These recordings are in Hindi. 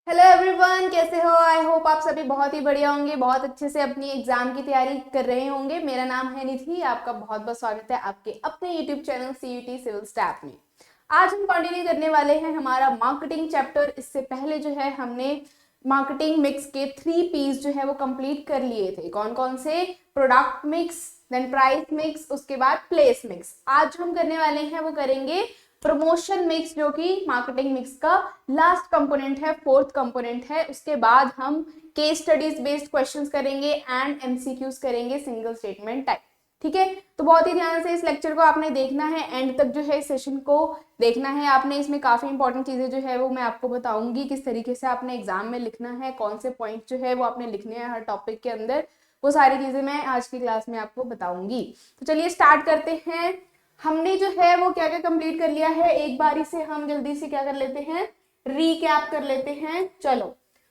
हेलो एवरीवन, कैसे हो? आई होप आप सभी बहुत ही बढ़िया होंगे, बहुत अच्छे से अपनी एग्जाम की तैयारी कर रहे होंगे। मेरा नाम है निधि, आपका बहुत बहुत स्वागत है आपके अपने YouTube channel CUET civil staff में। आज हम कंटिन्यू करने वाले हैं हमारा मार्केटिंग चैप्टर। इससे पहले जो है हमने मार्केटिंग मिक्स के 3 P's जो है वो कंप्लीट कर लिए थे। कौन कौन से? Product mix, then price mix, उसके बाद प्लेस मिक्स। आज जो हम करने वाले हैं वो करेंगे प्रमोशन मिक्स, जो कि मार्केटिंग मिक्स का लास्ट कंपोनेंट है, फोर्थ कंपोनेंट है। उसके बाद हम केस स्टडीज बेस्ड क्वेश्चंस करेंगे एंड एमसीक्यूज करेंगे सिंगल स्टेटमेंट टाइप। ठीक है, तो बहुत ही ध्यान से इस लेक्चर को आपने देखना है, एंड तक जो है इस सेशन को देखना है आपने। इसमें काफी इंपॉर्टेंट चीजें जो है वो मैं आपको बताऊंगी, किस तरीके से आपने एग्जाम में लिखना है, कौन से पॉइंट जो है वो आपने लिखने हैं हर टॉपिक के अंदर। वो सारी चीजें मैं आज की क्लास में आपको बताऊंगी। तो चलिए स्टार्ट करते हैं। हमने जो है वो क्या क्या कंप्लीट कर लिया है, एक बारी से हम जल्दी से क्या कर लेते हैं, रीकैप कर लेते हैं। चलो,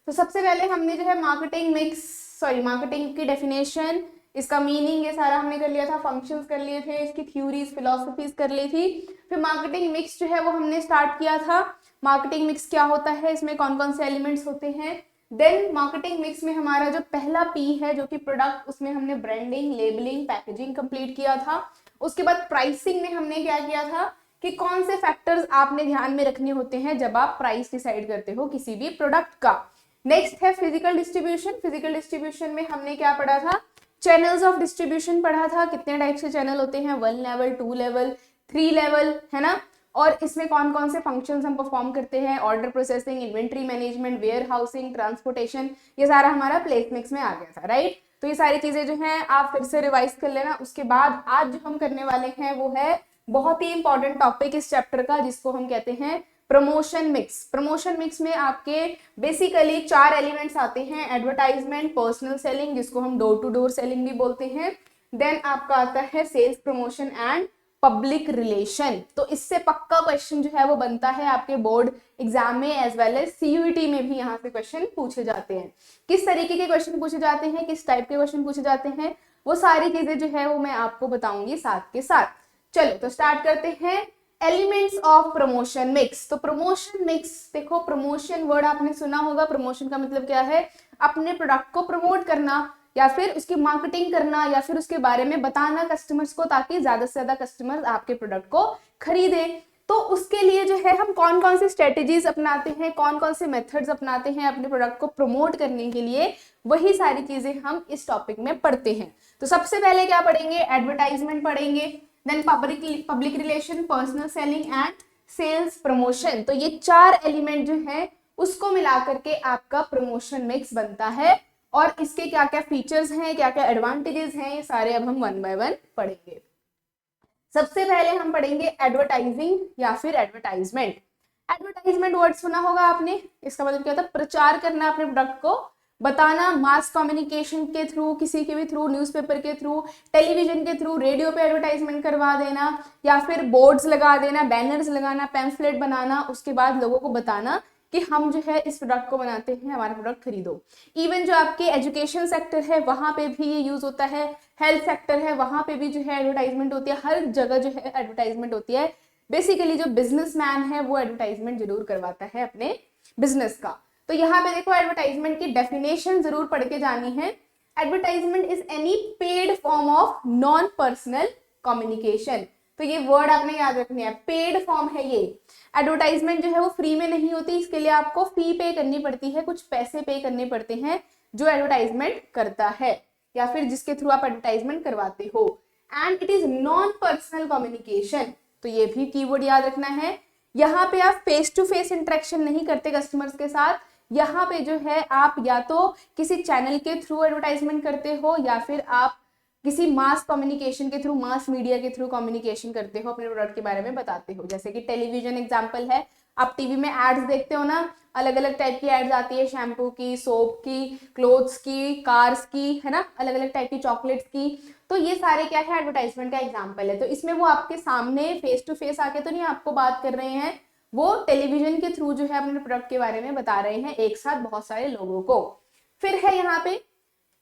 तो सबसे पहले हमने जो है मार्केटिंग मिक्स, सॉरी मार्केटिंग की डेफिनेशन, इसका मीनिंग, ये सारा हमने कर लिया था। फंक्शंस कर लिए थे, इसकी थ्योरीज फिलोसफीज कर ली थी। फिर मार्केटिंग मिक्स जो है वो हमने स्टार्ट किया था। मार्केटिंग मिक्स क्या होता है, इसमें कौन कौन से एलिमेंट्स होते हैं। देन मार्केटिंग मिक्स में हमारा जो पहला पी है जो कि प्रोडक्ट, उसमें हमने ब्रांडिंग, लेबलिंग, पैकेजिंग कंप्लीट किया था। उसके बाद प्राइसिंग में हमने क्या किया था कि कौन से फैक्टर्स आपने ध्यान में रखने होते हैं जब आप प्राइस डिसाइड करते हो किसी भी प्रोडक्ट का। नेक्स्ट है फिजिकल डिस्ट्रीब्यूशन। फिजिकल डिस्ट्रीब्यूशन में हमने क्या पढ़ा था, चैनल्स ऑफ डिस्ट्रीब्यूशन पढ़ा था। कितने टाइप के चैनल होते हैं, 1 लेवल, 2 लेवल, 3 लेवल, है ना। और इसमें कौन कौन से फंक्शंस हम परफॉर्म करते हैं, order processing, inventory management, warehousing, transportation, ये सारा हमारा प्लेस मिक्स में आ गया था, राइट। तो ये सारी चीजें जो हैं आप फिर से रिवाइज कर लेना। उसके बाद आज जो हम करने वाले हैं वो है बहुत ही इंपॉर्टेंट टॉपिक इस चैप्टर का, जिसको हम कहते हैं प्रमोशन मिक्स। प्रमोशन मिक्स में आपके बेसिकली 4 एलिमेंट्स आते हैं, एडवर्टाइजमेंट, पर्सनल सेलिंग, जिसको हम डोर टू डोर सेलिंग भी बोलते हैं। देन आपका आता है sales promotion and public relation. तो इससे पक्का क्वेश्चन जो है वो बनता है आपके बोर्ड एग्जाम में, एज वेल एज सीयूईटी में भी यहाँ से क्वेश्चन पूछे जाते हैं। किस तरीके के क्वेश्चन पूछे जाते हैं, किस टाइप के क्वेश्चन पूछे जाते हैं, वो सारी चीजें जो है वो मैं आपको बताऊंगी साथ के साथ। चलो तो स्टार्ट करते हैं। Elements of promotion mix. तो प्रमोशन मिक्स, देखो प्रमोशन वर्ड आपने सुना होगा। प्रमोशन का मतलब क्या है, अपने प्रोडक्ट को प्रमोट करना, या फिर उसकी मार्केटिंग करना, या फिर उसके बारे में बताना कस्टमर्स को, ताकि ज्यादा से ज्यादा कस्टमर्स आपके प्रोडक्ट को खरीदें। तो उसके लिए जो है हम कौन कौन सी स्ट्रेटेजीज अपनाते हैं, कौन कौन से मेथड्स अपनाते हैं अपने प्रोडक्ट को प्रमोट करने के लिए, वही सारी चीजें हम इस टॉपिक में पढ़ते हैं। तो सबसे पहले क्या पढ़ेंगे, एडवर्टाइजमेंट पढ़ेंगे, then public relation, personal selling and sales promotion. तो ये 4 एलिमेंट जो है उसको मिलाकर के आपका प्रमोशन मिक्स बनता है। और इसके क्या क्या फीचर्स हैं, क्या क्या एडवांटेजेस हैं, ये सारे अब हम 1 बाय 1 पढ़ेंगे। सबसे पहले हम पढ़ेंगे एडवर्टाइजिंग या फिर एडवर्टाइजमेंट। एडवर्टाइजमेंट वर्ड सुना होगा आपने, इसका मतलब क्या होता है, प्रचार करना अपने प्रोडक्ट को, बताना मास कम्युनिकेशन के थ्रू, किसी के भी थ्रू, न्यूज़पेपर के थ्रू, टेलीविजन के थ्रू, रेडियो पे एडवर्टाइजमेंट करवा देना, या फिर बोर्ड्स लगा देना, बैनर्स लगाना, पैम्फलेट बनाना, उसके बाद लोगों को बताना कि हम जो है इस प्रोडक्ट को बनाते हैं, हमारा प्रोडक्ट खरीदो। इवन जो आपके एजुकेशन सेक्टर है वहां पे भी ये यूज होता है, हेल्थ सेक्टर है वहां पे भी जो है एडवर्टाइजमेंट होती है, हर जगह जो है एडवर्टाइजमेंट होती है। बेसिकली जो बिजनेसमैन है वो एडवर्टाइजमेंट जरूर करवाता है अपने बिजनेस का। तो यहाँ पे देखो एडवर्टाइजमेंट की डेफिनेशन जरूर पढ़ के जानी है। Advertisement is any paid form of non personal communication. तो ये वर्ड आपने याद रखनी है, पेड फॉर्म है ये। एडवर्टाइजमेंट जो है वो फ्री में नहीं होती, इसके लिए आपको फी पे करनी पड़ती है, कुछ पैसे पे करने पड़ते हैं जो एडवर्टाइजमेंट करता है या फिर जिसके थ्रू आप एडवर्टाइजमेंट करवाते हो। And it is non personal communication. तो ये भी कीवर्ड याद रखना है। यहाँ पे आप फेस टू फेस इंटरेक्शन नहीं करते कस्टमर्स के साथ, यहाँ पे जो है आप या तो किसी चैनल के थ्रू एडवर्टाइजमेंट करते हो, या फिर आप किसी मास कम्युनिकेशन के थ्रू, मास मीडिया के थ्रू कम्युनिकेशन करते हो, अपने प्रोडक्ट के बारे में बताते हो। जैसे कि टेलीविजन एग्जांपल है, आप टीवी में एड्स देखते हो ना, अलग अलग टाइप की एड्स आती है, शैम्पू की, सोप की, क्लोथ्स की, कार्स की, है ना, अलग अलग टाइप की, चॉकलेट्स की। तो ये सारे क्या है, एडवर्टाइजमेंट का एग्जाम्पल है। तो इसमें वो आपके सामने फेस टू फेस आके तो नहीं आपको बात कर रहे हैं, वो टेलीविजन के थ्रू जो है अपने प्रोडक्ट के बारे में बता रहे हैं एक साथ बहुत सारे लोगों को। फिर है यहाँ पे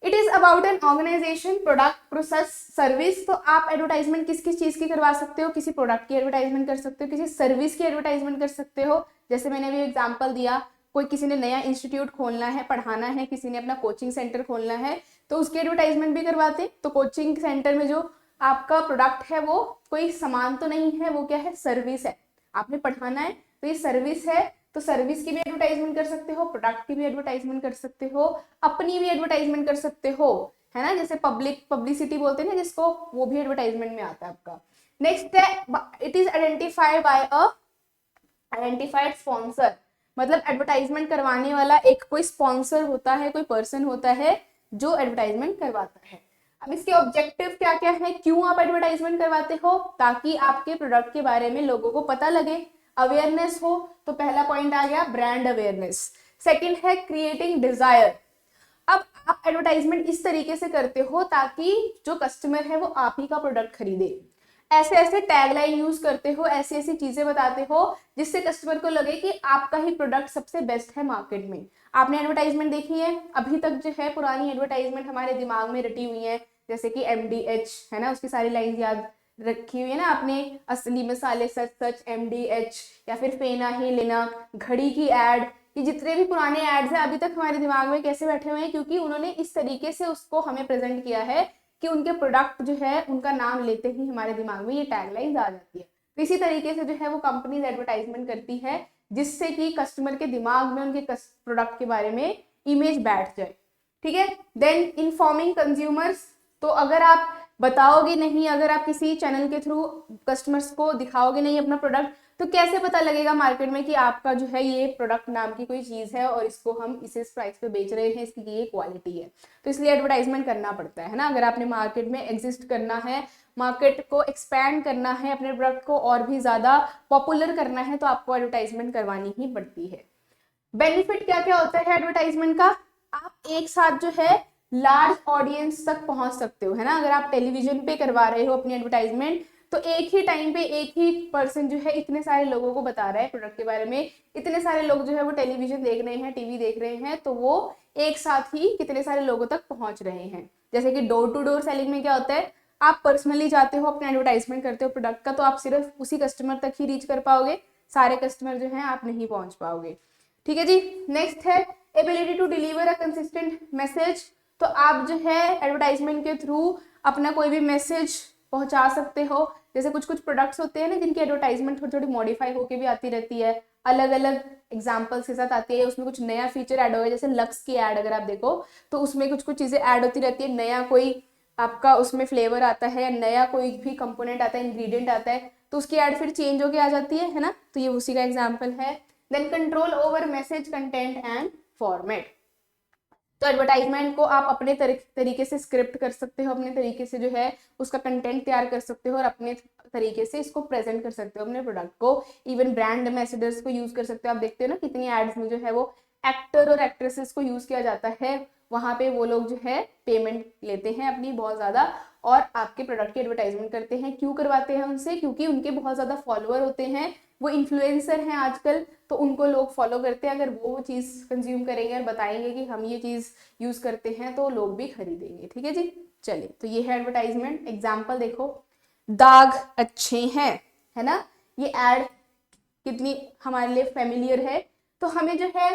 it is about an organisation, product, process, service. तो आप एडवर्टाइजमेंट किस किस चीज की करवा सकते हो, किसी प्रोडक्ट की एडवर्टाइजमेंट कर सकते हो, किसी सर्विस की एडवर्टाइजमेंट कर सकते हो। जैसे मैंने अभी एग्जांपल दिया, कोई किसी ने नया इंस्टीट्यूट खोलना है, पढ़ाना है, किसी ने अपना कोचिंग सेंटर खोलना है तो उसकी एडवर्टाइजमेंट भी करवाते हैं। तो कोचिंग सेंटर में जो आपका प्रोडक्ट है वो कोई सामान तो नहीं है, वो क्या है, सर्विस है। आपने पढ़ाना है तो ये सर्विस है, तो सर्विस की भी एडवर्टाइजमेंट कर सकते हो, प्रोडक्ट की भी एडवर्टाइजमेंट कर सकते हो, अपनी भी एडवर्टाइजमेंट कर सकते हो, है ना, जैसे पब्लिसिटी बोलते हैं ना जिसको, वो भी एडवर्टाइजमेंट में आता है आपका। नेक्स्ट है it is identified by a identified sponsor, मतलब एडवर्टाइजमेंट करवाने वाला एक कोई स्पॉन्सर होता है, कोई पर्सन होता है जो एडवर्टाइजमेंट करवाता है। अब इसके ऑब्जेक्टिव क्या क्या है, क्यों आप एडवर्टाइजमेंट करवाते हो, ताकि आपके प्रोडक्ट के बारे में लोगों को पता लगे, अवेयरनेस हो। तो पहला पॉइंट आ गया ब्रांड अवेयरनेस। सेकंड है क्रिएटिंग डिजायर। अब आप एडवर्टाइजमेंट इस तरीके से करते हो ताकि जो कस्टमर है वो आप ही का प्रोडक्ट खरीदे। ऐसे ऐसे टैगलाइन यूज करते हो, ऐसी ऐसी चीजें बताते हो जिससे कस्टमर को लगे कि आपका ही प्रोडक्ट सबसे बेस्ट है मार्केट में। आपने एडवर्टाइजमेंट देखी है, अभी तक जो है पुरानी एडवर्टाइजमेंट हमारे दिमाग में रटी हुई है, जैसे कि MDH है ना, उसकी सारी लाइन याद रखी हुई है ना आपने, असली मसाले सच सच MDH, या फिर फेना ही लेना, घड़ी की एड, ये जितने भी पुराने एड्स हैं अभी तक हमारे दिमाग में कैसे बैठे हुए हैं, क्योंकि उन्होंने इस तरीके से उसको हमें प्रेजेंट किया है कि उनके प्रोडक्ट जो है उनका नाम लेते ही हमारे दिमाग में ये टैगलाइंस आ जाती है। तो इसी तरीके से जो है वो कंपनीज एडवर्टाइजमेंट करती है जिससे कि कस्टमर के दिमाग में उनके प्रोडक्ट के बारे में इमेज बैठ जाए। ठीक है, देन इन्फॉर्मिंग कंज्यूमर्स, तो अगर आप बताओगे नहीं, अगर आप किसी चैनल के थ्रू कस्टमर्स को दिखाओगे नहीं अपना प्रोडक्ट, तो कैसे पता लगेगा मार्केट में कि आपका जो है ये प्रोडक्ट नाम की कोई चीज है और इसको हम इस प्राइस पे बेच रहे हैं, इसकी ये क्वालिटी है। तो इसलिए एडवर्टाइजमेंट करना पड़ता है ना, अगर आपने मार्केट में एग्जिस्ट करना है, मार्केट को एक्सपैंड करना है, अपने प्रोडक्ट को और भी ज्यादा पॉपुलर करना है, तो आपको एडवर्टाइजमेंट करवानी ही पड़ती है। बेनिफिट क्या क्या होता है एडवर्टाइजमेंट का, आप एक साथ जो है लार्ज ऑडियंस तक पहुंच सकते हो, है ना। अगर आप टेलीविजन पे करवा रहे हो अपनी एडवर्टाइजमेंट तो एक ही टाइम पे एक ही पर्सन जो है इतने सारे लोगों को बता रहा है प्रोडक्ट के बारे में, इतने सारे लोग जो है वो टेलीविजन देख रहे हैं, टीवी देख रहे हैं, तो वो एक साथ ही कितने सारे लोगों तक पहुंच रहे हैं। जैसे कि डोर टू डोर सेलिंग में क्या होता है, आप पर्सनली जाते हो, अपना एडवर्टाइजमेंट करते हो प्रोडक्ट का, तो आप सिर्फ उसी कस्टमर तक ही रीच कर पाओगे, सारे कस्टमर जो है आप नहीं पहुंच पाओगे। ठीक है जी। नेक्स्ट है ability to deliver a consistent message, तो आप जो है एडवर्टाइजमेंट के थ्रू अपना कोई भी मैसेज पहुंचा सकते हो। जैसे कुछ कुछ प्रोडक्ट्स होते हैं ना जिनकी एडवर्टाइजमेंट थोड़ी थोड़ी मॉडिफाई होके भी आती रहती है, अलग अलग एग्जांपल्स के साथ आती है, उसमें कुछ नया फीचर ऐड हो गया, जैसे लक्स की ऐड अगर आप देखो तो उसमें कुछ कुछ चीजें ऐड होती रहती है, नया कोई आपका उसमें फ्लेवर आता है, नया कोई भी कंपोनेंट आता है, इंग्रेडिएंट आता है, तो उसकी ऐड फिर चेंज होके आ जाती है ना, तो ये उसी का एग्जाम्पल है। Then control over message content and format, तो एडवर्टाइजमेंट को आप अपने तरीके से स्क्रिप्ट कर सकते हो, अपने तरीके से जो है उसका कंटेंट तैयार कर सकते हो और अपने तरीके से इसको प्रेजेंट कर सकते हो अपने प्रोडक्ट को। इवन ब्रांड एम्बेसडर्स को यूज कर सकते हो, आप देखते हो ना कितनी एड्स में जो है वो एक्टर और एक्ट्रेसेस को यूज किया जाता है, वहां पे वो लोग जो है पेमेंट लेते हैं अपनी बहुत ज्यादा और आपके प्रोडक्ट की एडवर्टाइजमेंट करते हैं। क्यों करवाते हैं उनसे, क्योंकि उनके बहुत ज्यादा फॉलोअर होते हैं, वो इन्फ्लुएंसर हैं आजकल, तो उनको लोग फॉलो करते हैं। अगर वो चीज कंज्यूम करेंगे और बताएंगे कि हम ये चीज यूज करते हैं तो लोग भी खरीदेंगे। ठीक है जी, चलिए तो ये है एडवर्टाइजमेंट। एग्जाम्पल देखो, दाग अच्छे हैं, है ना, ये एड कितनी हमारे लिए फेमिलियर है, तो हमें जो है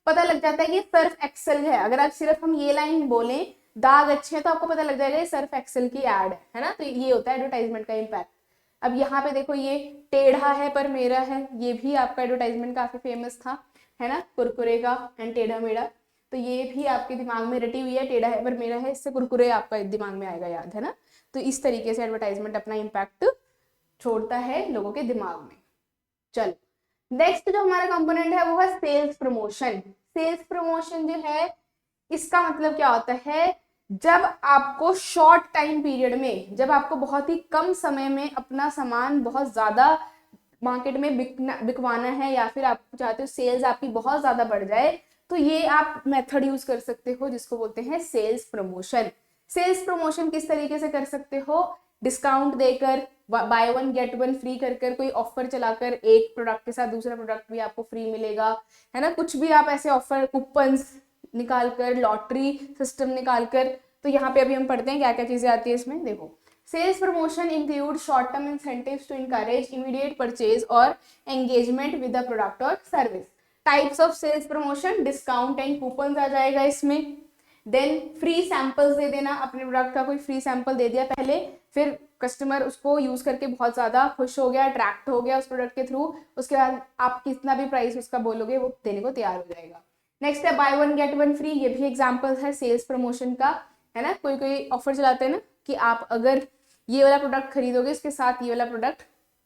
पता लग जाता है कि सर्फ एक्सेल है। अगर आप सिर्फ हम ये लाइन बोलें दाग अच्छे हैं तो आपको पता लग जाएगा ये सर्फ एक्सेल की एड है ना, तो ये होता है एडवर्टाइजमेंट का इम्पैक्ट। अब यहाँ पे देखो ये टेढ़ा है पर मेरा है, ये भी आपका एडवर्टाइजमेंट काफी फेमस था, है ना, कुरकुरे का एंड टेढ़ा मेढ़ा, तो ये भी आपके दिमाग में रटी हुई है, टेढ़ा है पर मेरा है, इससे कुरकुरे आपका दिमाग में आएगा याद, है ना। तो इस तरीके से एडवर्टाइजमेंट अपना इम्पैक्ट छोड़ता है लोगों के दिमाग में। चलो नेक्स्ट जो हमारा कंपोनेंट है वो है सेल्स प्रमोशन। सेल्स प्रमोशन जो है इसका मतलब क्या होता है, जब आपको शॉर्ट टाइम पीरियड में, जब आपको बहुत ही कम समय में अपना सामान बहुत ज्यादा मार्केट में बिकवाना है या फिर आप चाहते हो सेल्स आपकी बहुत ज्यादा बढ़ जाए, तो ये आप मेथड यूज कर सकते हो जिसको बोलते हैं सेल्स प्रमोशन। सेल्स प्रमोशन किस तरीके से कर सकते हो, डिस्काउंट देकर, by one get one free कर कोई ऑफर चलाकर, एक प्रोडक्ट के साथ दूसरा प्रोडक्ट भी आपको फ्री मिलेगा, है ना, कुछ भी आप ऐसे ऑफर, कूपन्स निकालकर, लॉटरी सिस्टम निकालकर। तो यहाँ पे अभी हम पढ़ते हैं क्या क्या चीजें आती है इसमें। देखो, sales promotion include short term incentives to encourage immediate purchase और एंगेजमेंट विद द प्रोडक्ट और service. Types of sales promotion, discount and coupon आ जाएगा इसमें। देन फ्री सैंपल्स दे देना, अपने प्रोडक्ट का कोई फ्री सैंपल दे दिया पहले, फिर कस्टमर उसको यूज करके बहुत ज्यादा खुश हो गया, अट्रैक्ट हो गया उस प्रोडक्ट के थ्रू, उसके बाद आप कितना भी प्राइस उसका बोलोगे वो देने को तैयार हो जाएगा। नेक्स्ट है by one get one free, ये भी एग्जाम्पल है सेल्स प्रमोशन का, है ना। कोई कोई ऑफर चलाते हैं ना कि आप अगर ये वाला प्रोडक्ट खरीदोगे इसके साथ ये वाला प्रोडक्ट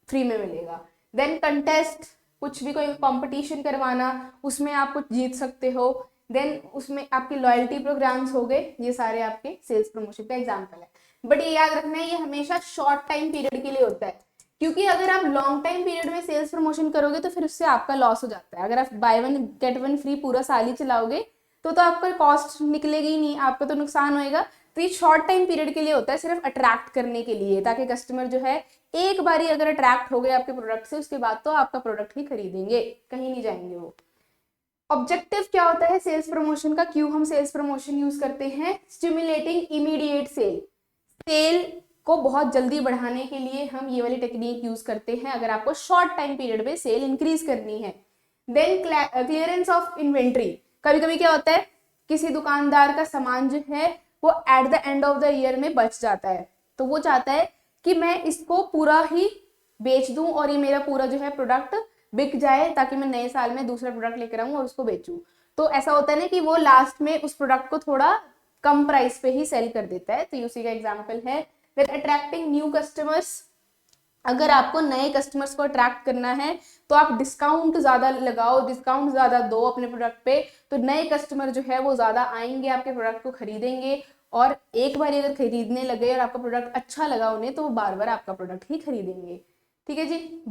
फ्री में मिलेगा। देन कंटेस्ट, कुछ भी कोई कंपटीशन करवाना, उसमें आप कुछ जीत सकते हो। देन उसमें आपके लॉयल्टी प्रोग्राम्स हो गए, ये सारे आपके सेल्स प्रमोशन का एग्जाम्पल है। बट ये याद रखना है ये हमेशा शॉर्ट टाइम पीरियड के लिए होता है, क्योंकि अगर आप लॉन्ग टाइम पीरियड में सेल्स प्रमोशन करोगे तो फिर उससे आपका लॉस हो जाता है। अगर आप by one get one free पूरा साल ही चलाओगे तो आपका कॉस्ट निकलेगी ही नहीं, आपका तो नुकसान होएगा। तो ये शॉर्ट टाइम पीरियड के लिए होता है, सिर्फ अट्रैक्ट करने के लिए, ताकि कस्टमर जो है एक बारी अगर अट्रैक्ट हो गए आपके प्रोडक्ट से, उसके बाद तो आपका प्रोडक्ट ही खरीदेंगे, कहीं नहीं जाएंगे वो। ऑब्जेक्टिव क्या होता है सेल्स प्रमोशन का, क्यों हम सेल्स प्रमोशन यूज करते हैं? स्टिमुलेटिंग इमीडिएट सेल, सेल को बहुत जल्दी बढ़ाने के लिए हम ये वाली टेक्निक यूज करते हैं, अगर आपको शॉर्ट टाइम पीरियड में सेल इंक्रीज करनी है। देन क्लियरेंस ऑफ इन्वेंट्री, कभी कभी क्या होता है किसी दुकानदार का सामान जो है वो at the end of the year में बच जाता है, तो वो चाहता है कि मैं इसको पूरा ही बेच दूं और ये मेरा पूरा जो है प्रोडक्ट बिक जाए, ताकि मैं नए साल में दूसरा प्रोडक्ट लेकर आऊं और उसको बेचूं। तो ऐसा होता है ना कि वो लास्ट में उस प्रोडक्ट को थोड़ा कम प्राइस पे ही सेल कर देता है, तो ये उसी का एग्जांपल है। देन अट्रैक्टिंग न्यू कस्टमर्स, अगर आपको नए कस्टमर्स को अट्रैक्ट करना है तो आप डिस्काउंट ज्यादा लगाओ, डिस्काउंट ज्यादा दो अपने प्रोडक्ट पे, तो नए कस्टमर जो है वो ज्यादा आएंगे, आपके प्रोडक्ट को खरीदेंगे, और एक बार अगर खरीदने लगे और आपका प्रोडक्ट अच्छा लगा उन्हें तो वो बार बार आपका प्रोडक्ट ही खरीदेंगे। ठीक है जी।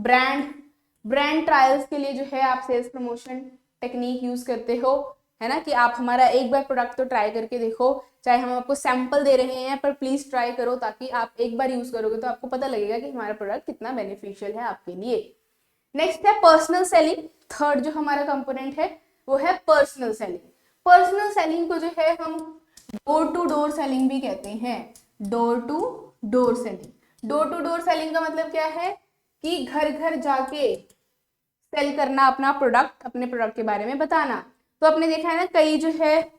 ब्रांड ट्रायल्स के लिए जो है आप सेल्स प्रमोशन टेक्निक यूज करते हो, है ना, कि आप हमारा एक बार प्रोडक्ट तो ट्राई करके देखो, चाहे हम आपको सैंपल दे रहे हैं पर प्लीज ट्राई करो, ताकि आप एक बार यूज करोगे तो आपको पता लगेगा कि हमारा प्रोडक्ट कितना बेनिफिशियल है आपके लिए। नेक्स्ट है पर्सनल सेलिंग, थर्ड जो हमारा कंपोनेंट है वो है पर्सनल सेलिंग। पर्सनल सेलिंग को जो है हम डोर टू डोर सेलिंग भी कहते हैं। Door to door selling, door to door selling का मतलब क्या है कि घर घर जाके सेल करना अपना प्रोडक्ट, अपने प्रोडक्ट के बारे में बताना। तो आपने देखा है ना कई जो है,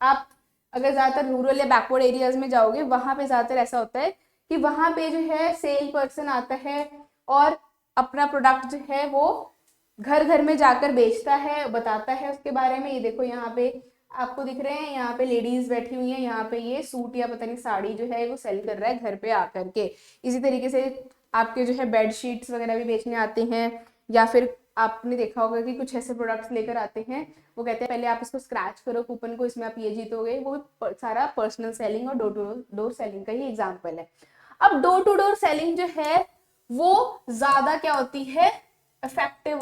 आप अगर ज्यादातर रूरल या बैकवर्ड एरियाज में जाओगे वहां पे ज्यादातर ऐसा होता है कि वहां पे जो है सेल पर्सन आता है और अपना प्रोडक्ट जो है वो घर घर में जाकर बेचता है, बताता है उसके बारे में। ये देखो यहाँ पे आपको दिख रहे हैं, यहाँ पे लेडीज बैठी हुई हैं, यहाँ पे ये सूट या पता नहीं साड़ी जो है वो सेल कर रहा है घर पे आकर के। इसी तरीके से आपके जो है बेडशीट्स वगैरह भी बेचने आते हैं, या फिर आपने देखा होगा कि कुछ ऐसे प्रोडक्ट्स लेकर आते हैं, वो कहते हैं पहले आप इसको स्क्रैच करो कूपन को, इसमें आप ये जीतोगे। वो भी सारा पर्सनल सेलिंग और डोर टू डोर सेलिंग का ही एग्जाम्पल है। अब डोर टू डोर सेलिंग जो है वो ज्यादा क्या होती है, इफेक्टिव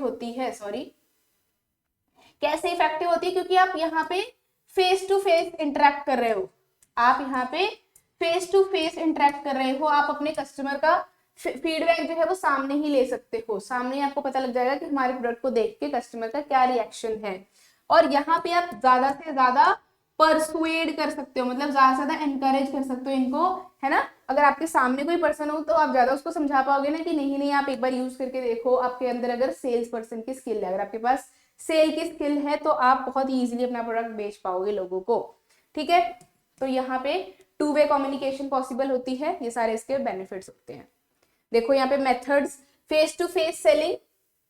होती है, सॉरी। कैसे इफेक्टिव होती है? क्योंकि आप यहाँ पे फेस टू फेस इंटरेक्ट कर रहे हो, आप यहाँ पे फेस टू फेस इंटरेक्ट कर रहे हो, आप अपने कस्टमर का फीडबैक जो है वो सामने ही ले सकते हो, सामने आपको पता लग जाएगा कि हमारे प्रोडक्ट को देख के कस्टमर का क्या रिएक्शन है। और यहाँ पे आप ज्यादा से ज्यादा परसुएड कर सकते हो, मतलब ज्यादा से ज्यादा एनकरेज कर सकते हो इनको, है ना। अगर आपके सामने कोई पर्सन हो तो आप ज्यादा उसको समझा पाओगे ना कि नहीं नहीं आप एक बार यूज करके देखो। आपके अंदर अगर सेल्स पर्सन की स्किल है, अगर आपके पास सेल की स्किल है तो आप बहुत इजीली अपना प्रोडक्ट बेच पाओगे लोगों को। ठीक है, तो यहाँ पे टू वे कम्युनिकेशन पॉसिबल होती है, ये सारे इसके बेनिफिट्स होते हैं। देखो यहाँ पे methods, face to face selling,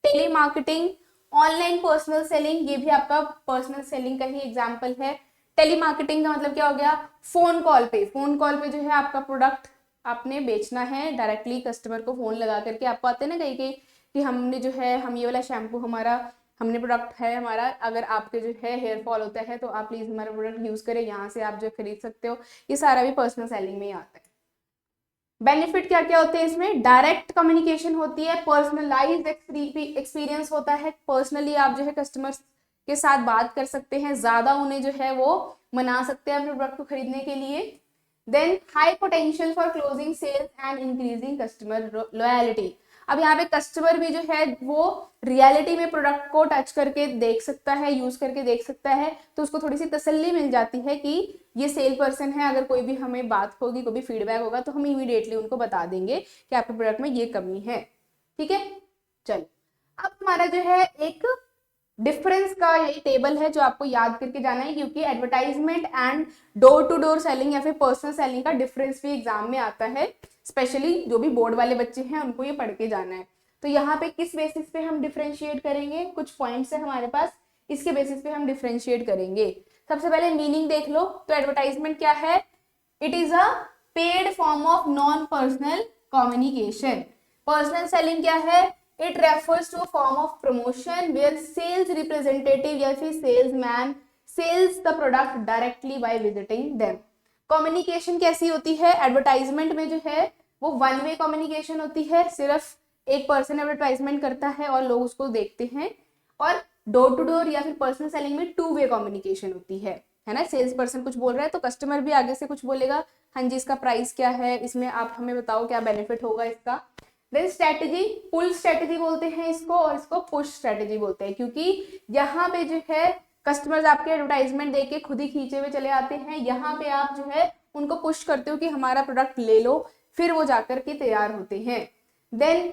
telemarketing, online personal selling, ये भी आपका पर्सनल सेलिंग का ही एग्जांपल है। टेली मार्केटिंग का मतलब क्या हो गया, फोन कॉल पे जो है आपका प्रोडक्ट आपने बेचना है, डायरेक्टली कस्टमर को फोन लगा करके। आपको आते हैं ना कहीं कहीं कि हमने जो है हम ये वाला शैम्पू हमारा, हमने प्रोडक्ट है हमारा, अगर आपके जो है हेयर फॉल होता है तो आप प्लीज हमारा प्रोडक्ट यूज करें, यहाँ से आप जो खरीद सकते हो। ये सारा भी पर्सनल सेलिंग में ही आता है। बेनिफिट क्या क्या होते हैं इसमें, डायरेक्ट कम्युनिकेशन होती है, पर्सनलाइज्ड एक्सपीरियंस होता है, पर्सनली आप जो है कस्टमर्स के साथ बात कर सकते हैं, ज्यादा उन्हें जो है वो मना सकते हैं अपने प्रोडक्ट को खरीदने के लिए। Then high potential for closing sales and increasing customer loyalty. अब यहाँ पे कस्टमर भी जो है वो रियलिटी में प्रोडक्ट को टच करके देख सकता है, यूज करके देख सकता है, तो उसको थोड़ी सी तसल्ली मिल जाती है कि ये सेल पर्सन है, अगर कोई भी हमें बात होगी, कोई भी फीडबैक होगा तो हम इमीडिएटली उनको बता देंगे कि आपके प्रोडक्ट में ये कमी है। ठीक है, चलो अब हमारा जो है एक डिफरेंस का ये टेबल है जो आपको याद करके जाना है, क्योंकि advertisement and door to door selling या फिर पर्सनल सेलिंग का डिफरेंस भी एग्जाम में आता है, स्पेशली जो भी बोर्ड वाले बच्चे हैं उनको ये पढ़ के जाना है। तो यहाँ पे किस बेसिस पे हम डिफरेंशिएट करेंगे, कुछ पॉइंट्स है हमारे पास, इसके बेसिस पे हम डिफरेंशिएट करेंगे। सबसे पहले मीनिंग देख लो। तो एडवर्टाइजमेंट क्या है? It is a paid form of non personal communication. Personal selling क्या है? It refers to a form of promotion where sales representative या फिर salesman sells the product directly by visiting them. Communication कैसी होती है? एडवर्टाइजमेंट में जो है वो वन वे कम्युनिकेशन होती है, सिर्फ एक पर्सन एडवर्टाइजमेंट करता है और लोग उसको देखते हैं। और डोर टू डोर या फिर पर्सनल सेलिंग में टू वे कम्युनिकेशन होती है ना। सेल्स पर्सन कुछ बोल रहा है तो कस्टमर भी आगे से कुछ बोलेगा, हाँ जी इसका प्राइस क्या है, इसमें आप हमें बताओ क्या बेनिफिट होगा इसका। देन स्ट्रेटेजी, पुल स्ट्रेटेजी बोलते हैं इसको, और इसको पुश स्ट्रेटेजी बोलते हैं, क्योंकि यहाँ पे जो है कस्टमर्स आपके एडवर्टाइजमेंट देख के खुद ही खींचे हुए चले आते हैं। यहाँ पे आप जो है उनको पुश करते हो कि हमारा प्रोडक्ट ले लो, फिर वो जाकर के तैयार होते हैं। देन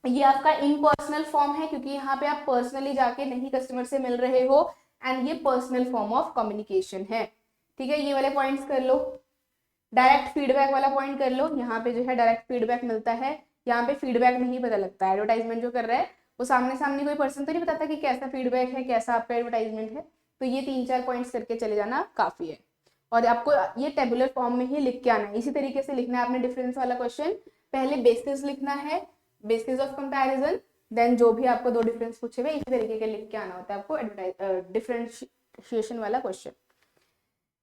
ये आपका इम्पर्सनल फॉर्म है, क्योंकि यहाँ पे आप पर्सनली जाके नहीं कस्टमर से मिल रहे हो, एंड ये पर्सनल फॉर्म ऑफ कम्युनिकेशन है। ठीक है, ये वाले पॉइंट्स कर लो। डायरेक्ट फीडबैक वाला पॉइंट कर लो। यहाँ पे जो है डायरेक्ट फीडबैक मिलता है, यहाँ पे फीडबैक नहीं पता लगता है। एडवर्टाइजमेंट जो कर रहा है वो सामने सामने कोई पर्सन तो नहीं बताता कि कैसा फीडबैक है, कैसा आपका एडवर्टाइजमेंट है। तो ये 3-4 पॉइंट्स करके चले जाना काफी है, और आपको ये टेबुलर फॉर्म में ही लिख के आना है। इसी तरीके से लिखना है आपने डिफरेंस वाला क्वेश्चन। पहले बेसिस लिखना है, बेसिस ऑफ कंपैरिजन, देन जो भी आपको दो डिफरेंस पूछे हुए इसी तरीके के लिख के आना होता है आपको डिफरेंशिएशन वाला क्वेश्चन।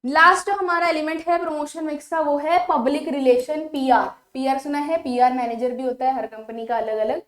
लास्ट जो हमारा एलिमेंट है प्रमोशन मिक्स का, वो है पब्लिक रिलेशन, पीआर। पीआर सुना है? पीआर मैनेजर भी होता है हर कंपनी का अलग अलग।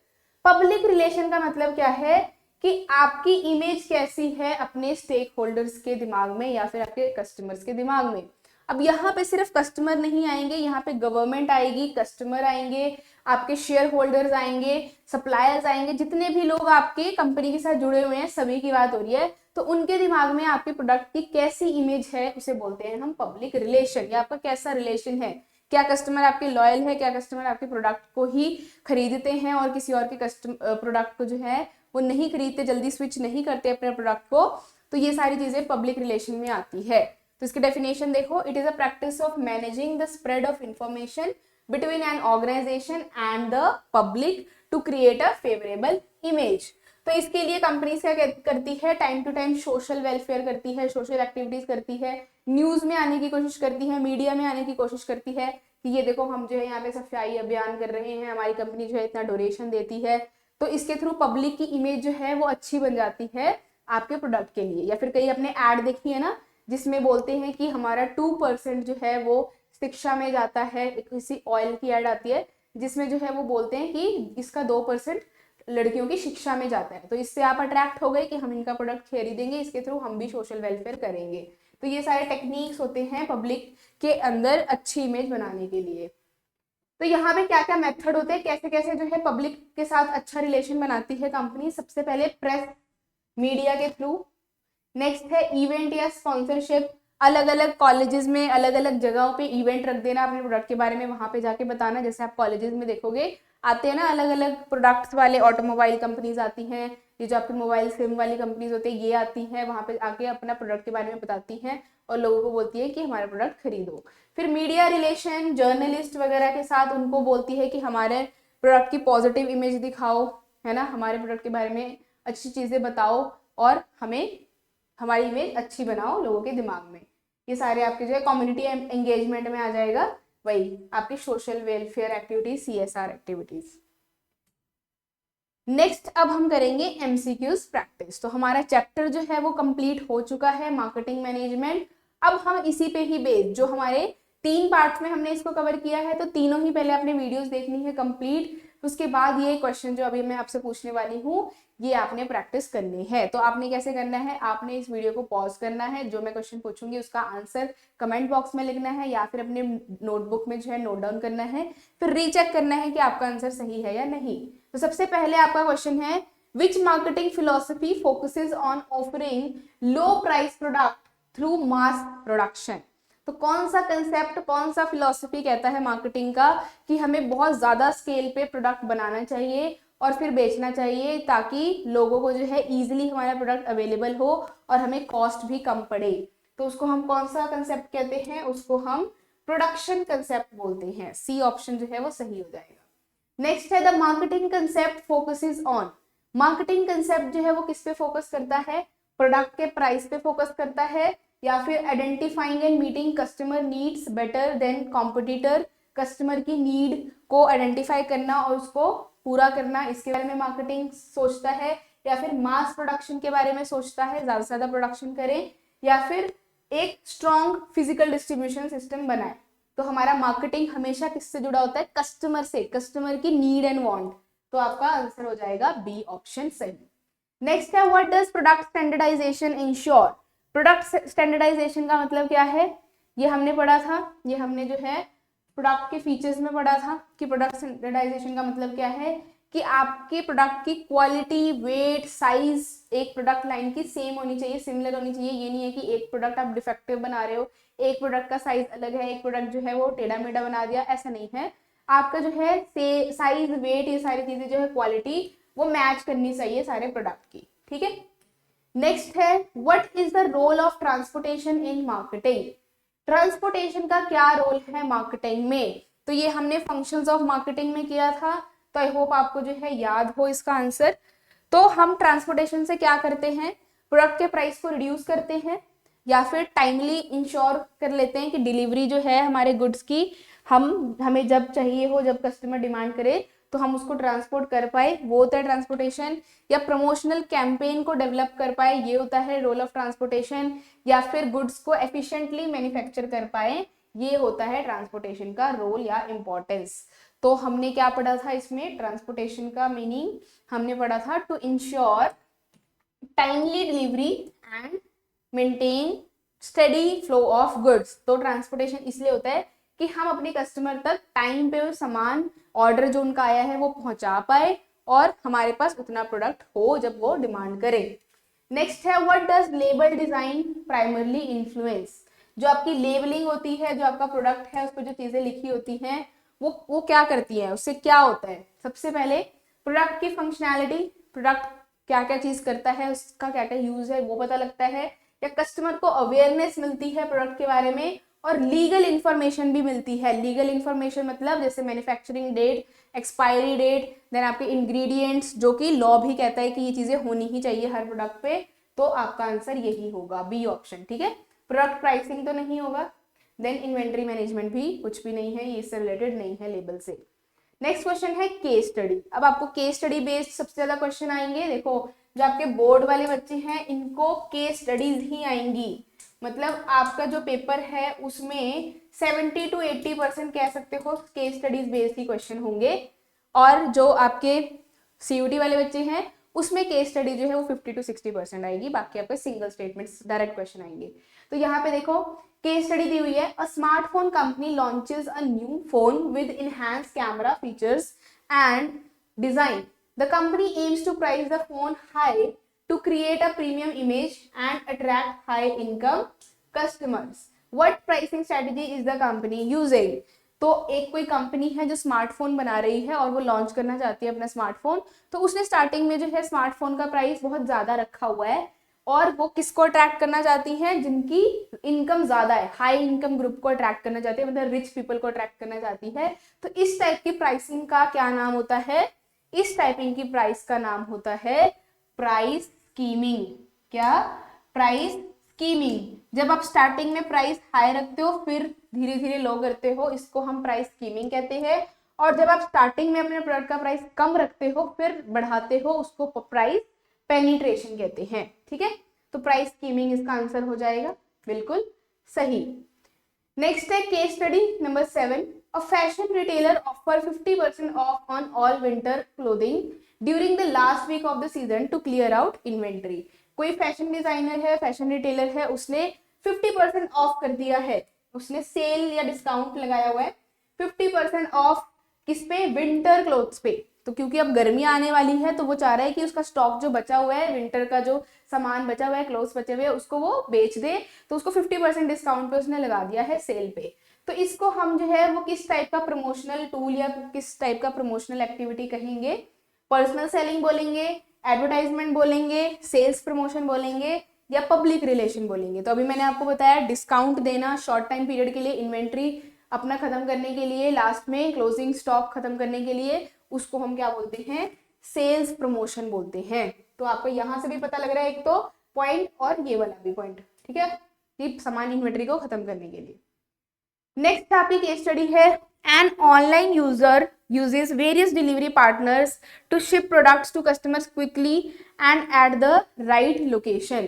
पब्लिक रिलेशन का मतलब क्या है कि आपकी इमेज कैसी है अपने स्टेक होल्डर्स के दिमाग में या फिर आपके कस्टमर्स के दिमाग में। अब यहाँ पे सिर्फ कस्टमर नहीं आएंगे, यहाँ पे गवर्नमेंट आएगी, कस्टमर आएंगे, आपके शेयर होल्डर्स आएंगे, सप्लायर्स आएंगे, जितने भी लोग आपके कंपनी के साथ जुड़े हुए हैं सभी की बात हो रही है। तो उनके दिमाग में आपके प्रोडक्ट की कैसी इमेज है उसे बोलते हैं हम पब्लिक रिलेशन, या आपका कैसा रिलेशन है। क्या कस्टमर आपके लॉयल है, क्या कस्टमर आपके प्रोडक्ट को ही खरीदते हैं और किसी और के प्रोडक्ट को जो है वो नहीं खरीदते, जल्दी स्विच नहीं करते अपने प्रोडक्ट को। तो ये सारी चीजें पब्लिक रिलेशन में आती है। तो इसकी डेफिनेशन देखो, it is a practice of managing the spread of information between an organisation and the public to create a favourable image. तो इसके लिए कंपनीज क्या करती है? Time to time social welfare करती है, सोशल एक्टिविटीज करती है, न्यूज में आने की कोशिश करती है, मीडिया में आने की कोशिश करती है कि ये देखो हम जो है यहाँ पे सफाई अभियान कर रहे हैं, हमारी कंपनी जो है इतना डोनेशन देती है। तो इसके थ्रू पब्लिक की इमेज जो है वो अच्छी बन जाती है आपके प्रोडक्ट के लिए। या फिर कई अपने ऐड देखी है ना, जिसमें बोलते हैं कि हमारा 2% जो है वो शिक्षा में जाता है। किसी ऑयल की ऐड आती है जिसमें जो है वो बोलते हैं कि इसका 2% लड़कियों की शिक्षा में जाता है। तो इससे आप अट्रैक्ट हो गए कि हम इनका प्रोडक्ट खरीदेंगे, इसके थ्रू हम भी सोशल वेलफेयर करेंगे। तो ये सारे टेक्निक्स होते हैं पब्लिक के अंदर अच्छी इमेज बनाने के लिए। तो यहाँ पे क्या क्या मेथड होते हैं, कैसे कैसे जो है पब्लिक के साथ अच्छा रिलेशन बनाती है कंपनी। सबसे पहले प्रेस मीडिया के थ्रू, नेक्स्ट है इवेंट या स्पॉन्सरशिप। अलग अलग कॉलेजेस में अलग अलग जगहों पे इवेंट रख देना अपने प्रोडक्ट के बारे में, वहां पे जाके बताना। जैसे आप कॉलेजेस में देखोगे आते हैं ना अलग अलग प्रोडक्ट्स वाले, ऑटोमोबाइल कंपनीज आती हैं, ये जो आपकी मोबाइल सिम वाली कंपनीज होती है ये आती हैं, वहां पे आके अपना प्रोडक्ट के बारे में बताती हैं और लोगों को बोलती है कि हमारा प्रोडक्ट खरीदो। फिर मीडिया रिलेशन, जर्नलिस्ट वगैरह के साथ उनको बोलती है कि हमारे प्रोडक्ट की पॉजिटिव इमेज दिखाओ, है ना, हमारे प्रोडक्ट के बारे में अच्छी चीजें बताओ और हमें हमारी इमेज अच्छी बनाओ लोगों के दिमाग में। ये सारे आपके जो है कम्युनिटी एंगेजमेंट में आ जाएगा, वही आपकी social welfare activities, CSR activities. Next अब हम करेंगे MCQs प्रैक्टिस। तो हमारा चैप्टर जो है वो कंप्लीट हो चुका है, मार्केटिंग मैनेजमेंट। अब हम इसी पे ही बेस्ड, जो हमारे 3 पार्ट्स में हमने इसको कवर किया है, तो तीनों ही पहले आपने वीडियोस देखनी है कंप्लीट। उसके बाद ये क्वेश्चन जो अभी मैं आपसे पूछने वाली हूँ ये आपने प्रैक्टिस करनी है। तो आपने कैसे करना है, आपने इस वीडियो को पॉज करना है, जो मैं क्वेश्चन पूछूंगी उसका आंसर कमेंट बॉक्स में लिखना है या फिर अपने नोटबुक में जो है नोट डाउन करना है, फिर रीचेक करना है कि आपका आंसर सही है या नहीं। तो सबसे पहले आपका क्वेश्चन है, which marketing philosophy focuses on offering low price product through mass production. तो कौन सा कंसेप्ट, कौन सा फिलॉसफी कहता है मार्केटिंग का कि हमें बहुत ज्यादा स्केल पे प्रोडक्ट बनाना चाहिए और फिर बेचना चाहिए, ताकि लोगों को जो है इजीली हमारा प्रोडक्ट अवेलेबल हो और हमें कॉस्ट भी कम पड़े। तो उसको हम कौन सा कंसेप्ट कहते हैं? उसको हम प्रोडक्शन कंसेप्ट बोलते हैं। सी ऑप्शन जो है वो सही हो जाएगा। नेक्स्ट है the marketing concept focuses on. Marketing concept जो है वो किस पे फोकस करता है? प्रोडक्ट के प्राइस पे फोकस करता है, या फिर identifying and meeting customer needs better than competitor. Customer की नीड को आइडेंटिफाई करना और उसको पूरा करना, इसके बारे में मार्केटिंग सोचता है। या फिर मास प्रोडक्शन के बारे में सोचता है, ज्यादा से ज्यादा प्रोडक्शन करें, या फिर एक स्ट्रॉन्ग फिजिकल डिस्ट्रीब्यूशन सिस्टम बनाए। तो हमारा मार्केटिंग हमेशा किससे जुड़ा होता है? कस्टमर से, कस्टमर की नीड एंड वांट। तो आपका आंसर हो जाएगा बी ऑप्शन सही। नेक्स्ट है what does product standardisation ensure. Product standardisation का मतलब क्या है? ये हमने पढ़ा था, ये हमने जो है प्रोडक्ट के फीचर्स में पढ़ा था कि प्रोडक्ट स्टैंडर्डाइजेशन का मतलब क्या है कि आपके प्रोडक्ट की क्वालिटी, वेट, साइज एक प्रोडक्ट लाइन की सेम होनी चाहिए, सिमिलर होनी चाहिए। ये नहीं है कि एक प्रोडक्ट आप डिफेक्टिव बना रहे हो, एक प्रोडक्ट का साइज अलग है, एक प्रोडक्ट जो है वो टेढ़ा मेढ़ा बना दिया, ऐसा नहीं है। आपका जो है साइज, वेट, ये सारी चीजें जो है क्वालिटी वो मैच करनी चाहिए सारे प्रोडक्ट की, ठीक है। नेक्स्ट है what is the role of transportation in marketing. Transportation का क्या रोल है मार्केटिंग में? तो ये हमने फंक्शंस ऑफ मार्केटिंग में किया था, तो आई होप आपको जो है याद हो इसका आंसर। तो हम ट्रांसपोर्टेशन से क्या करते हैं? प्रोडक्ट के प्राइस को रिड्यूस करते हैं, या फिर टाइमली इंश्योर कर लेते हैं कि डिलीवरी जो है हमारे गुड्स की हमें जब चाहिए हो, जब कस्टमर डिमांड करे तो हम उसको ट्रांसपोर्ट कर पाए, वो होता है ट्रांसपोर्टेशन। या प्रमोशनल कैंपेन को डेवलप कर पाए, ये होता है रोल ऑफ ट्रांसपोर्टेशन। या फिर गुड्स को एफिशिएंटली मैन्युफैक्चर कर पाए, ये होता है ट्रांसपोर्टेशन का रोल या इंपॉर्टेंस। तो हमने क्या पढ़ा था इसमें? ट्रांसपोर्टेशन का मीनिंग हमने पढ़ा था to ensure timely delivery and maintain steady flow of goods. तो ट्रांसपोर्टेशन इसलिए होता है कि हम अपने कस्टमर तक टाइम पे सामान, ऑर्डर जो उनका आया है वो पहुंचा पाए और हमारे पास उतना प्रोडक्ट हो जब वो डिमांड करे। नेक्स्ट है what does label design primarily influence. जो आपकी लेबलिंग होती है, जो आपका प्रोडक्ट है उस पर जो चीजें लिखी होती हैं वो क्या करती है, उससे क्या होता है? सबसे पहले प्रोडक्ट की फंक्शनैलिटी, प्रोडक्ट क्या क्या चीज करता है, उसका क्या क्या यूज है वो पता लगता है, या कस्टमर को अवेयरनेस मिलती है प्रोडक्ट के बारे में, और लीगल इंफॉर्मेशन भी मिलती है। लीगल इंफॉर्मेशन मतलब जैसे manufacturing date, expiry date, then आपके इंग्रेडिएंट्स, जो कि लॉ भी कहता है कि ये चीजें होनी ही चाहिए हर प्रोडक्ट पे। तो आपका आंसर यही होगा, बी ऑप्शन, ठीक है। प्रोडक्ट प्राइसिंग तो नहीं होगा, देन इन्वेंट्री मैनेजमेंट भी कुछ भी नहीं है, ये इससे रिलेटेड नहीं है लेबल से। नेक्स्ट क्वेश्चन है केस स्टडी। अब आपको केस स्टडी बेस्ड सबसे ज्यादा क्वेश्चन आएंगे। देखो जो आपके बोर्ड वाले बच्चे हैं इनको केस स्टडीज ही आएंगी, मतलब आपका जो पेपर है उसमें 70 to 80% कह सकते हो केस स्टडीज बेस्ड ही क्वेश्चन होंगे, और जो आपके सीयूटी वाले बच्चे हैं उसमें केस स्टडी जो है वो 50 to 60% आएगी, बाकी आपके सिंगल स्टेटमेंट्स डायरेक्ट क्वेश्चन आएंगे। तो यहाँ पे देखो केस स्टडी दी हुई है, a smartphone company launches a new phone with enhanced camera features and design. The company aims to price the phone high to create a premium image and attract high income customers. What pricing strategy is the company using? तो एक कोई कंपनी है जो स्मार्टफोन बना रही है और वो लॉन्च करना चाहती है अपना स्मार्टफोन, तो उसने स्टार्टिंग में जो है स्मार्टफोन का प्राइस बहुत ज्यादा रखा हुआ है, और वो किसको अट्रैक्ट करना चाहती है? जिनकी इनकम ज्यादा है, हाई इनकम ग्रुप को अट्रैक्ट करना चाहती है, मतलब रिच पीपल को अट्रैक्ट करना चाहती है। तो इस टाइप की प्राइसिंग का क्या नाम होता है? इस टाइपिंग की प्राइस का नाम होता है प्राइस स्कीमिंग। क्या? Price skimming. जब आप स्टार्टिंग में प्राइस हाई रखते हो फिर धीरे धीरे लो करते हो, इसको हम प्राइस स्कीमिंग कहते हैं। और जब आप स्टार्टिंग में अपने प्रोडक्ट का प्राइस कम रखते हो फिर बढ़ाते हो, उसको प्राइस पेनिट्रेशन कहते हैं, ठीक है। तो प्राइस स्कीमिंग इसका आंसर हो जाएगा, बिल्कुल सही। नेक्स्ट है case study number 7। A fashion retailer offer 50% off on all winter clothing during the last week of the season to clear out inventory. कोई फैशन डिजाइनर है, फैशन रिटेलर है, उसने 50% ऑफ कर दिया है, उसने सेल या डिस्काउंट लगाया हुआ है 50% ऑफ किस पे? विंटर क्लोथ्स पे। तो क्योंकि अब गर्मियां आने वाली है तो वो चाह रहा है कि उसका स्टॉक जो बचा हुआ है, विंटर का जो सामान बचा हुआ है, क्लोथ्स बचे हुए हैं, उसको वो बेच दे, तो उसको 50% डिस्काउंट पे उसने लगा दिया है सेल पे। तो इसको हम जो है वो किस टाइप का प्रमोशनल टूल या किस टाइप का प्रमोशनल एक्टिविटी कहेंगे? पर्सनल सेलिंग बोलेंगे, एडवर्टाइजमेंट बोलेंगे, सेल्स प्रमोशन बोलेंगे या पब्लिक रिलेशन बोलेंगे। तो अभी मैंने आपको बताया डिस्काउंट देना शॉर्ट टाइम पीरियड के लिए, इन्वेंट्री अपना खत्म करने के लिए, लास्ट में क्लोजिंग स्टॉक खत्म करने के लिए, उसको हम क्या बोलते हैं, सेल्स प्रमोशन बोलते हैं। तो आपको यहां से भी पता लग रहा है एक तो पॉइंट और ये वाला भी पॉइंट, ठीक है, कि सामान इन्वेंट्री को खत्म करने के लिए। नेक्स्ट आपकी केस स्टडी है, an online user uses various delivery partners to ship products to customers quickly and at the right location।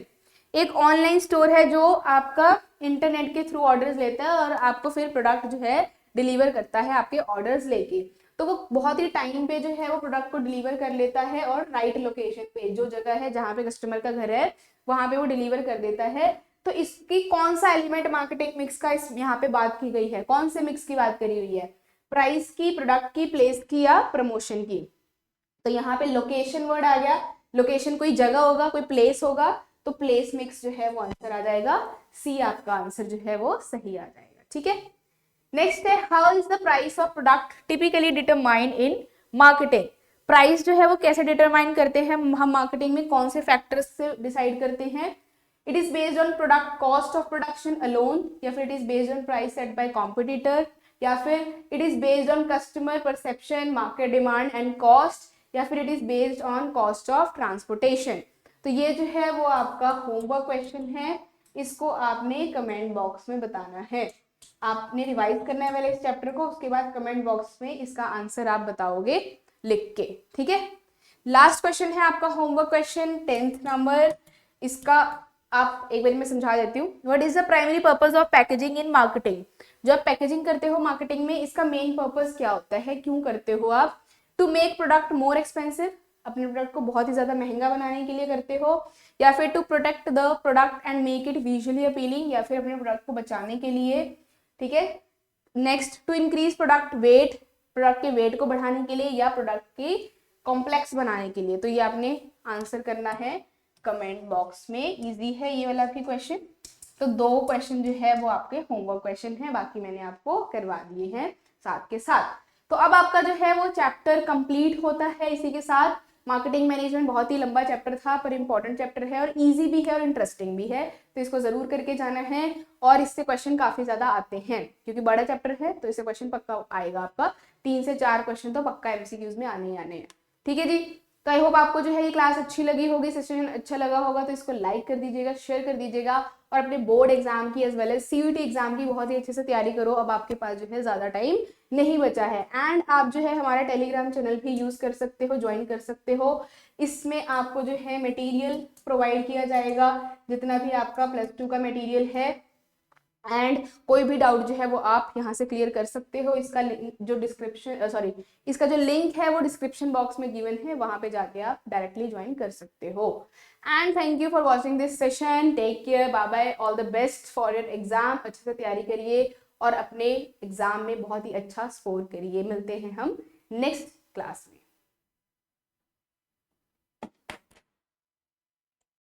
एक ऑनलाइन स्टोर है जो आपका इंटरनेट के थ्रू ऑर्डर्स लेता है और आपको फिर प्रोडक्ट जो है डिलीवर करता है आपके ऑर्डर्स लेके। तो वो बहुत ही टाइम पे जो है वो प्रोडक्ट को डिलीवर कर लेता है और राइट लोकेशन पे, जो जगह है जहाँ पे कस्टमर का घर है वहां पे वो डिलीवर कर देता है। तो इसकी कौन सा एलिमेंट मार्केटिंग मिक्स का इस यहाँ पे बात की गई है, कौन से मिक्स की बात करी हुई है, प्राइस की, प्रोडक्ट की, प्लेस की या प्रमोशन की। तो यहाँ पे लोकेशन वर्ड आ गया, लोकेशन कोई जगह होगा, कोई प्लेस होगा, तो प्लेस मिक्स जो है वो आंसर आ जाएगा, सी आपका आंसर जो है वो सही आ जाएगा, ठीक है। नेक्स्ट है, how is the price of product typically determined in marketing. Price जो है वो कैसे डिटरमाइन करते हैं हम मार्केटिंग में, कौन से फैक्टर्स से डिसाइड करते हैं। It is based on product cost of production alone, या फिर it is based on price set by competitor, या फिर it is based on customer perception, market demand and cost, या फिर it is based on cost of transportation. तो ये जो है वो आपका होमवर्क क्वेश्चन है, इसको आपने कमेंट बॉक्स में बताना है। आपने रिवाइज करना है पहले इस चैप्टर को, उसके बाद कमेंट बॉक्स में इसका आंसर आप बताओगे लिख के, ठीक है। लास्ट क्वेश्चन है आपका होमवर्क क्वेश्चन 10th नंबर, इसका आप एक बार मैं समझा देती हूँ। What is the primary purpose of packaging in marketing. जो आप पैकेजिंग करते हो मार्केटिंग में, इसका मेन पर्पस क्या होता है, क्यों करते हो आप। To make product more expensive, अपने प्रोडक्ट को बहुत ही ज्यादा महंगा बनाने के लिए करते हो, या फिर to protect the product and make it visually appealing, या फिर अपने प्रोडक्ट को बचाने के लिए, ठीक है। Next, to increase product weight, product के वेट को बढ़ाने के लिए, या प्रोडक्ट की कॉम्प्लेक्स बनाने के लिए। तो ये आपने आंसर करना है कमेंट बॉक्स में, इजी है ये वाला आपके क्वेश्चन। तो 2 क्वेश्चन जो है वो आपके होमवर्क क्वेश्चन है, बाकी मैंने आपको करवा दिए हैं साथ के साथ। तो अब आपका जो है वो चैप्टर कंप्लीट होता है इसी के साथ। मार्केटिंग मैनेजमेंट बहुत ही लंबा चैप्टर था पर इंपॉर्टेंट चैप्टर है और इजी भी है और इंटरेस्टिंग भी है, तो इसको जरूर करके जाना है। और इससे क्वेश्चन काफी ज्यादा आते हैं क्योंकि बड़ा चैप्टर है, तो इससे क्वेश्चन पक्का आएगा आपका, 3 से 4 क्वेश्चन तो पक्का एमसीक्यूज में आने ही आने हैं, ठीक है जी। तो आई होप आपको जो है ये क्लास अच्छी लगी होगी, सेशन अच्छा लगा होगा, तो इसको लाइक कर दीजिएगा, शेयर कर दीजिएगा और अपने बोर्ड एग्जाम की as well as CUET exam की बहुत ही अच्छे से तैयारी करो। अब आपके पास जो है ज्यादा टाइम नहीं बचा है। एंड आप जो है हमारा टेलीग्राम चैनल भी यूज कर सकते हो, ज्वाइन कर सकते हो। इसमें आपको जो है मटेरियल प्रोवाइड किया जाएगा, जितना भी आपका +2 का मटेरियल है, एंड कोई भी डाउट जो है वो आप यहाँ से क्लियर कर सकते हो। इसका जो डिस्क्रिप्शन इसका जो लिंक है वो डिस्क्रिप्शन बॉक्स में गिवन है, वहां पे जाके आप डायरेक्टली ज्वाइन कर सकते हो। And thank you for watching this session, take care, bye bye, all the best for your exam. अच्छे से तैयारी करिए और अपने एग्जाम में बहुत ही अच्छा स्कोर करिए। मिलते हैं हम नेक्स्ट क्लास में।